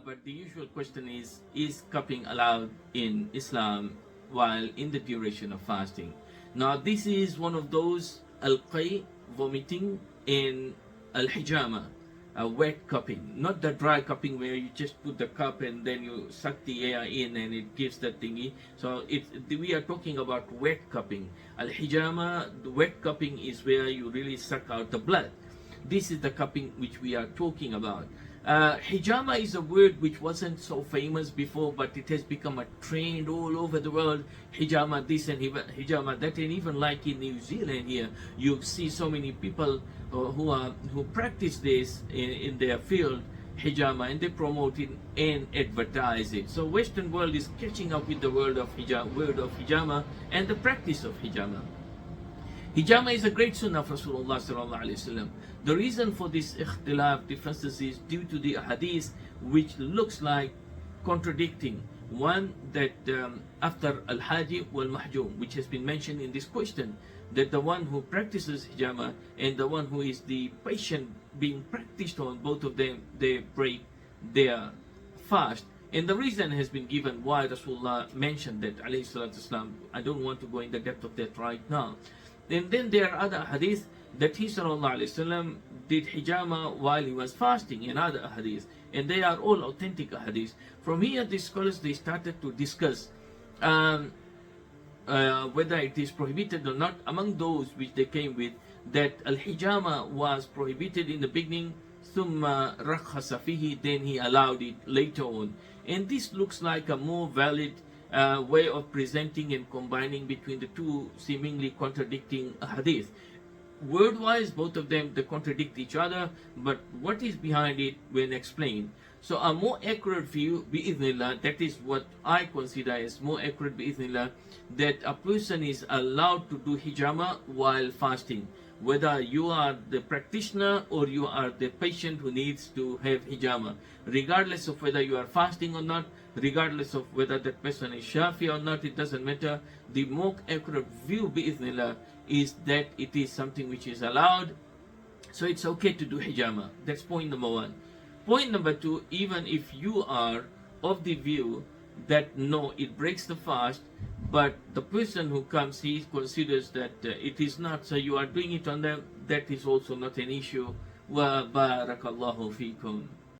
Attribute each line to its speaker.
Speaker 1: But the usual question is cupping allowed in Islam while in the duration of fasting? Now, this is one of those al-qay, vomiting, and al-hijama, a wet cupping, not the dry cupping where you just put the cup and then you suck the air in and it gives that thingy. So we are talking about wet cupping. Al-hijama, the wet cupping, is where you really suck out the blood. This is the cupping which we are talking about. Hijama is a word which wasn't so famous before, but it has become a trend all over the world. Hijama this and hijama that, and even like in New Zealand here, you see so many people who practice this in their field, hijama, and they promote it and advertise it. So Western world is catching up with the word of hijama and the practice of hijama. Hijama is a great sunnah of Rasulullah sallallahu alaihi wasallam. The reason for this ikhtilaf, differences, is due to the hadith which looks like contradicting. One, that after al-haji wal-mahjum, which has been mentioned in this question, that the one who practices hijama and the one who is the patient being practiced on, both of them, they break their fast. And the reason has been given why Rasulullah mentioned that, alayhi salatu wasalam. I don't want to go in the depth of that right now. And then there are other hadith that he sallallahu alaihi wasallam did hijama while he was fasting, and other hadith, and they are all authentic hadith. From here, the scholars, they started to discuss whether it is prohibited or not. Among those which they came with, that al-hijama was prohibited in the beginning, thumma rakhasa fihi, then he allowed it later on. And this looks like a more valid way of presenting and combining between the two seemingly contradicting hadith. Word-wise, both of them, they contradict each other, but what is behind it when explained. So a more accurate view, bi'idhnillah, that is what I consider as more accurate, bi'idhnillah, that a person is allowed to do hijama while fasting. Whether you are the practitioner or you are the patient who needs to have hijama, regardless of whether you are fasting or not, regardless of whether that person is Shafi or not, it doesn't matter. The more accurate view, bi'idhnillah, is that it is something which is allowed. So it's okay to do hijama. That's point number one. Point number two, even if you are of the view that no, it breaks the fast, but the person who comes, he considers that it is not, so you are doing it on them, that is also not an issue. Wa barakallahu feekum.